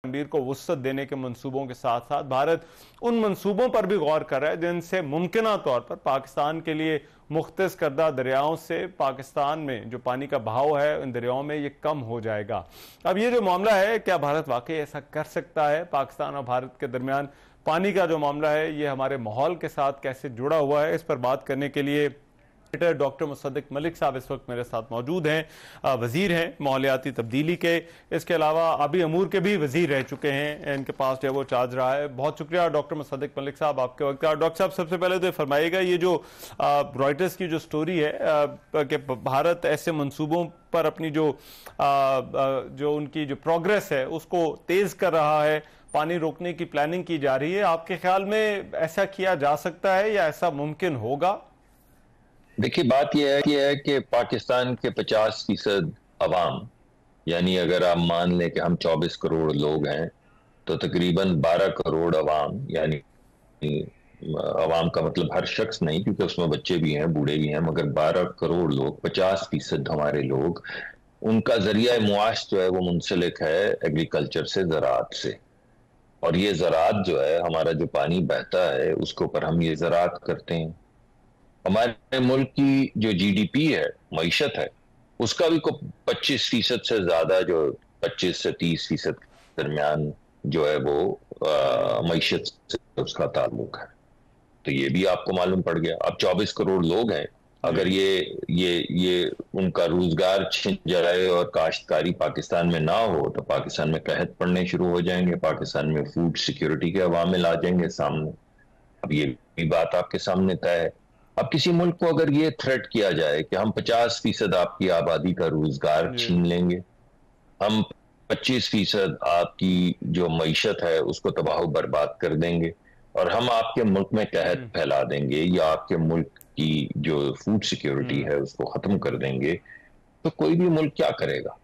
امیر کو وسعت دینے کے منصوبوں کے ساتھ ساتھ بھارت ان منصوبوں پر بھی غور کر رہا ہے جن سے ممکنہ طور پر پاکستان کے لیے مختص کردہ دریاؤں سے پاکستان میں جو پانی کا بہاؤ ہے ان دریاؤں میں یہ کم ہو جائے گا۔ اب یہ جو معاملہ ہے، کیا بھارت واقعی ایسا کر سکتا ہے؟ پاکستان اور بھارت کے درمیان پانی کا جو معاملہ ہے یہ ہمارے ماحول کے ساتھ کیسے جڑا ہوا ہے، اس پر بات کرنے کے لیے ڈاکٹر مصدق ملک صاحب اس وقت میرے ساتھ موجود ہیں۔ وزیر ہیں ماحولیاتی تبدیلی کے، اس کے علاوہ آبی امور کے بھی وزیر رہ چکے ہیں، ان کے پاس جو وہ چارج رہا ہے۔ بہت شکریہ ڈاکٹر مصدق ملک صاحب آپ کے وقت کا۔ ڈاکٹر صاحب سب سے پہلے تو فرمائیے گا، یہ جو رائٹرز کی جو سٹوری ہے کہ بھارت ایسے منصوبوں پر اپنی جو ان کی جو پروگریس ہے اس کو تیز کر رہا ہے، پانی روکنے کی پلاننگ کی جا رہی ہے، آپ کے خیال میں ایسا کیا جا سکتا ہے یا ایسا ممکن ہوگا؟ دیکھیے بات یہ ہے کہ پاکستان کے 50% عوام، یعنی اگر آپ مان لیں کہ ہم 24 کروڑ لوگ ہیں تو تقریباً 12 کروڑ عوام، یعنی عوام کا مطلب ہر شخص نہیں کیونکہ اس میں بچے بھی ہیں بوڑھے بھی ہیں، مگر 12 کروڑ لوگ، 50% ہمارے لوگ، ان کا ذریعہ معاش جو ہے وہ منسلک ہے ایگریکلچر سے، زراعت سے۔ اور یہ زراعت جو ہے، ہمارا جو پانی بہتا ہے اس کے اوپر ہم یہ زراعت کرتے ہیں۔ ہمارے ملک کی جو جی ڈی پی ہے، معیشت ہے، اس کا بھی 25% سے زیادہ، جو 25 سے 30% درمیان جو ہے وہ معیشت سے اس کا تعلق ہے۔ تو یہ بھی آپ کو معلوم پڑ گیا۔ اب 24 کروڑ لوگ ہیں، اگر یہ ان کا روزگار چھن جائے اور کاشتکاری پاکستان میں نہ ہو تو پاکستان میں قحط پڑنے شروع ہو جائیں گے، پاکستان میں فوڈ سیکیورٹی کے عوامل آ جائیں گے سامنے۔ اب یہ بھی بات آپ کے سامنے طے ہے۔ اب کسی ملک کو اگر یہ تھریٹ کیا جائے کہ ہم 50% آپ کی آبادی کا روزگار چھین لیں گے، ہم 25% آپ کی جو معیشت ہے اس کو تباہ و برباد کر دیں گے، اور ہم آپ کے ملک میں قحط پھیلا دیں گے یا آپ کے ملک کی جو فوڈ سیکیورٹی ہے اس کو ختم کر دیں گے، تو کوئی بھی ملک کیا کرے گا؟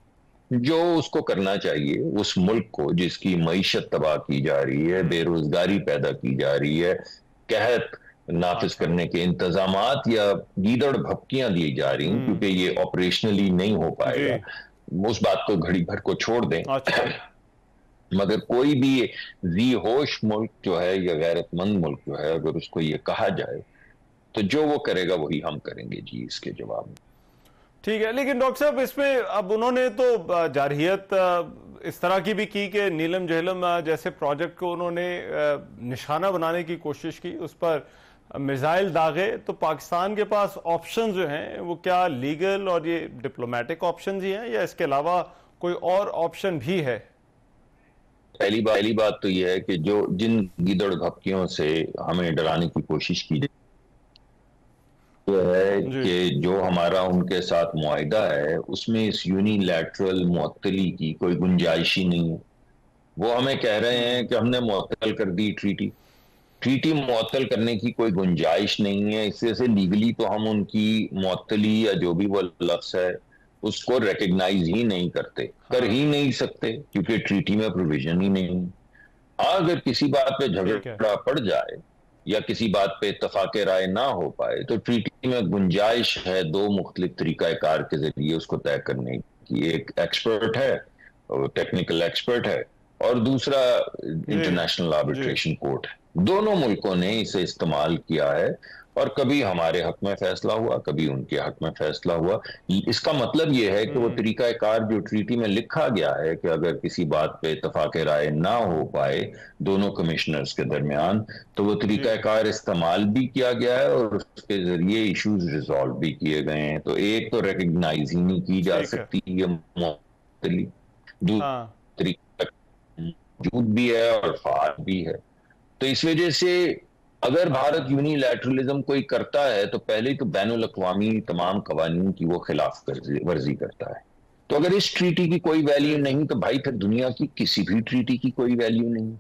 جو اس کو کرنا چاہیے، اس ملک کو جس کی معیشت تباہ کی جا رہی ہے، بے روزگاری پیدا کی جا رہی ہے، قحط نافذ کرنے کے انتظامات یا گیدڑ بھپکیاں دی جا رہی ہیں کیونکہ یہ آپریشنلی نہیں ہو پائے گا، اس بات کو گھڑی بھر کو چھوڑ دیں۔ مگر کوئی بھی ذی ہوش ملک جو ہے یا غیرت مند ملک جو ہے، اگر اس کو یہ کہا جائے تو جو وہ کرے گا وہی ہم کریں گے جی، اس کے جواب میں۔ ٹھیک ہے، لیکن ڈاکٹر صاحب اس میں اب انہوں نے تو جارحیت اس طرح کی بھی کی کہ نیلم جہلم جیسے پروجیکٹ کو انہوں نے نشانہ بنانے کی کوشش کی، اس پر میزائل داغے۔ تو پاکستان کے پاس آپشن جو ہیں وہ کیا لیگل اور یہ ڈپلومیٹک آپشن ہی ہیں یا اس کے علاوہ کوئی اور آپشن بھی ہے؟ پہلی بات تو یہ ہے کہ جن گیدڑ بھپکیوں سے ہمیں ڈرانے کی کوشش کی ہے کہ جو ہمارا ان کے ساتھ معاہدہ ہے اس میں اس یونی لیٹرل معطلی کی کوئی گنجائش ہی نہیں ہے۔ وہ ہمیں کہہ رہے ہیں کہ ہم نے معطل کر دی ٹریٹی معطل کرنے کی کوئی گنجائش نہیں ہے، اس سے لیگلی تو ہم ان کی معطلی یا جو بھی وہ لفظ ہے اس کو ریکگنائز ہی نہیں کرتے، کر ہی نہیں سکتے کیونکہ ٹریٹی میں پروویژن ہی نہیں۔ اگر کسی بات پہ جھگڑا پڑ جائے یا کسی بات پہ اتفاق رائے نہ ہو پائے تو ٹریٹی میں گنجائش ہے دو مختلف طریقہ کار کے ذریعے اس کو طے کرنے کی۔ ایک ایکسپرٹ ہے، ٹیکنیکل ایکسپرٹ ہے، اور دوسرا انٹرنیشنل آربیٹریشن کورٹ ہے۔ دونوں ملکوں نے اسے استعمال کیا ہے اور کبھی ہمارے حق میں فیصلہ ہوا، کبھی ان کے حق میں فیصلہ ہوا۔ اس کا مطلب یہ ہے کہ وہ طریقہ کار جو ٹریٹی میں لکھا گیا ہے کہ اگر کسی بات پہ اتفاق رائے نہ ہو پائے دونوں کمشنرز کے درمیان تو وہ طریقہ کار استعمال بھی کیا گیا ہے اور اس کے ذریعے ایشوز ریزالو بھی کیے گئے ہیں۔ تو ایک تو ریکگنائز ہی نہیں کی جا سکتی یہ معطلی، دوسری موجود بھی ہے اور فعال بھی ہے۔ تو اس وجہ سے اگر بھارت یونی لیٹرلزم کوئی کرتا ہے تو پہلے تو بین الاقوامی تمام قوانین کی وہ خلاف ورزی کرتا ہے۔ تو اگر اس ٹریٹی کی کوئی ویلیو نہیں تو بھائی پھر دنیا کی کسی بھی ٹریٹی کی کوئی ویلیو نہیں۔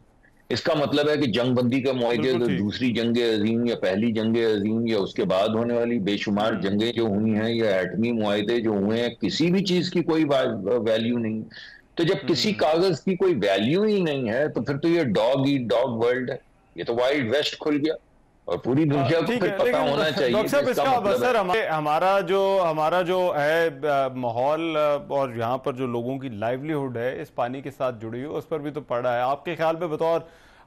اس کا مطلب ہے کہ جنگ بندی کے معاہدے تو دوسری جنگ عظیم یا پہلی جنگ عظیم یا اس کے بعد ہونے والی بے شمار جنگیں جو ہوئی ہیں یا ایٹمی معاہدے جو ہوئے ہیں، کسی بھی چیز کی کوئی ویلیو نہیں۔ تو جب کسی کاغذ کی کوئی ویلیو ہی نہیں ہے تو پھر تو یہ ڈاگ ایٹ ڈاگ ورلڈ ہے، یہ تو وائلڈ ویسٹ کھل گیا۔ اور پوری دنیا کو پھر پتہ ہونا چاہیے۔ ڈاکٹر صاحب اس کا اثر ہمارا جو ہے ماحول اور یہاں پر جو لوگوں کی لائیولیہوڈ ہے اس پانی کے ساتھ جڑی ہوئی اس پر بھی تو پڑا ہے۔ آپ کے خیال میں بطور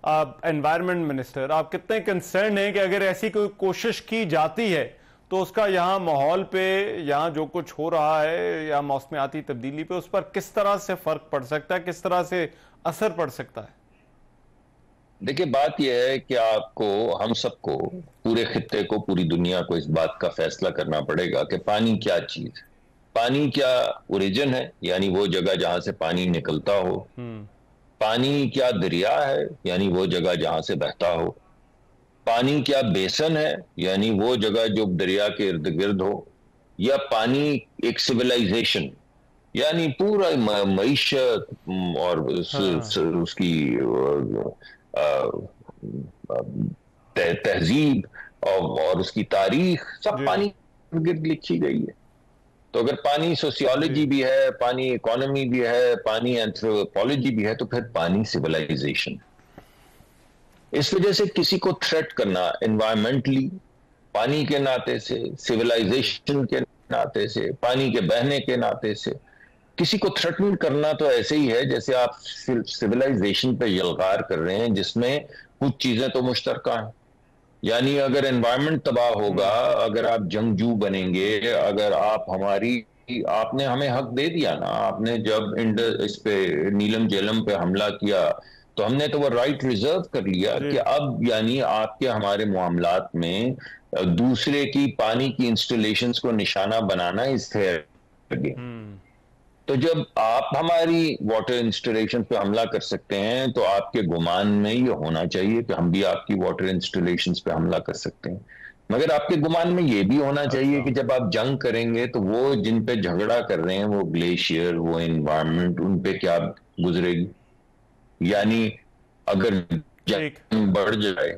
انوائرمنٹ منسٹر آپ کتنے کنسرن ہیں کہ اگر ایسی کوئی کوشش کی جاتی ہے تو اس کا یہاں ماحول پہ یہاں جو کچھ ہو رہا ہے یا موسمیاتی تبدیلی پہ اس پر کس طرح سے فرق پڑ سکتا ہے، کس طرح سے اثر پڑ سکتا ہے؟ دیکھیں بات یہ ہے کہ آپ کو، ہم سب کو، پورے خطے کو، پوری دنیا کو اس بات کا فیصلہ کرنا پڑے گا کہ پانی کیا چیز ہے۔ پانی کیا اوریجن ہے، یعنی وہ جگہ جہاں سے پانی نکلتا ہو۔ پانی کیا دریا ہے، یعنی وہ جگہ جہاں سے بہتا ہو۔ پانی کیا بیسن ہے، یعنی وہ جگہ جو دریا کے ارد گرد ہو۔ یا پانی ایک سویلائزیشن، یعنی پورا معیشت اور اس کی تہذیب اور اس کی تاریخ سب پانی گرد لکھی گئی ہے۔ تو اگر پانی سوسیولوجی بھی ہے، پانی اکانومی بھی ہے، پانی اینتھروپولوجی بھی ہے، تو پھر پانی سویلائزیشن۔ اس وجہ سے کسی کو تھریٹ کرنا انوائرمنٹلی، پانی کے ناطے سے، سویلائزیشن کے ناطے سے، پانی کے بہنے کے ناطے سے، کسی کو تھریٹن کرنا تو ایسے ہی ہے جیسے آپ سویلائزیشن پہ یلغار کر رہے ہیں، جس میں کچھ چیزیں تو مشترکہ ہیں۔ یعنی اگر انوائرمنٹ تباہ ہوگا، اگر آپ جنگجو بنیں گے، اگر آپ نے ہمیں حق دے دیا نا، آپ نے جب اس پہ نیلم جیلم پہ حملہ کیا تو ہم نے تو وہ رائٹ ریزرو کر لیا کہ اب یعنی آپ کے ہمارے معاملات میں دوسرے کی پانی کی انسٹالیشنز کو نشانہ بنانا اس سے لگے۔ تو جب آپ ہماری واٹر انسٹالیشن پہ حملہ کر سکتے ہیں تو آپ کے گمان میں یہ ہونا چاہیے کہ ہم بھی آپ کی واٹر انسٹالیشنز پہ حملہ کر سکتے ہیں۔ مگر آپ کے گمان میں یہ بھی ہونا چاہیے کہ جب آپ جنگ کریں گے تو وہ جن پہ جھگڑا کر رہے ہیں، وہ گلیشیئر، وہ انوائرمنٹ، ان پہ کیا گزرے گی۔ یعنی اگر جنگ بڑھ جائے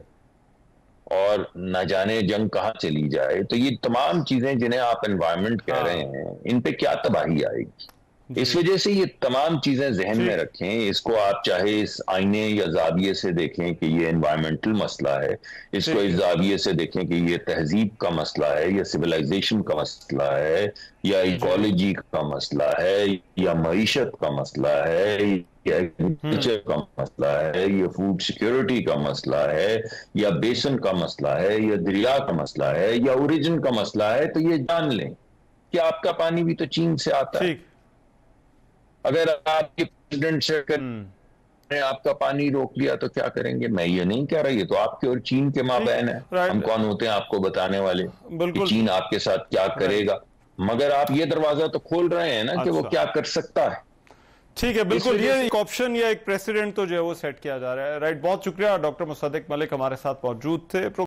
اور نہ جانے جنگ کہاں چلی جائے تو یہ تمام چیزیں جنہیں آپ انوائرمنٹ کہہ رہے ہیں ان پہ کیا تباہی آئے گی۔ اس وجہ سے یہ تمام چیزیں ذہن میں رکھیں۔ اس کو آپ چاہے اس آئینے یا زاویے سے دیکھیں کہ یہ انوائرمنٹل مسئلہ ہے، اس کو اس زاویے سے دیکھیں کہ یہ تہذیب کا مسئلہ ہے یا سویلائزیشن کا مسئلہ ہے یا ایکولوجی کا مسئلہ ہے یا معیشت کا مسئلہ ہے یا ایگریکلچر کا مسئلہ ہے یا فوڈ سیکیورٹی کا مسئلہ ہے یا بیسن کا مسئلہ ہے یا دریا کا مسئلہ ہے یا اوریجن کا مسئلہ ہے، تو یہ جان لیں کہ آپ کا پانی بھی تو چین سے آتا ہے۔ اگر آپ کے پریزیڈنٹ سے آپ کا پانی روک لیا تو کیا کریں گے؟ میں یہ نہیں کہہ رہا، یہ تو آپ کے اور چین کے مابین ہے۔ ہم کون ہوتے ہیں آپ کو بتانے والے کہ چین آپ کے ساتھ کیا کرے گا؟ مگر آپ یہ دروازہ تو کھول رہے ہیں نا کہ وہ کیا کر سکتا ہے۔ ٹھیک ہے، بالکل یہ ایک آپشن یا ایک پریسیڈنٹ تو جو ہے وہ سیٹ کیا جا رہا ہے۔ رائٹ، بہت شکریہ ڈاکٹر مصدق ملک ہمارے ساتھ موجود تھے۔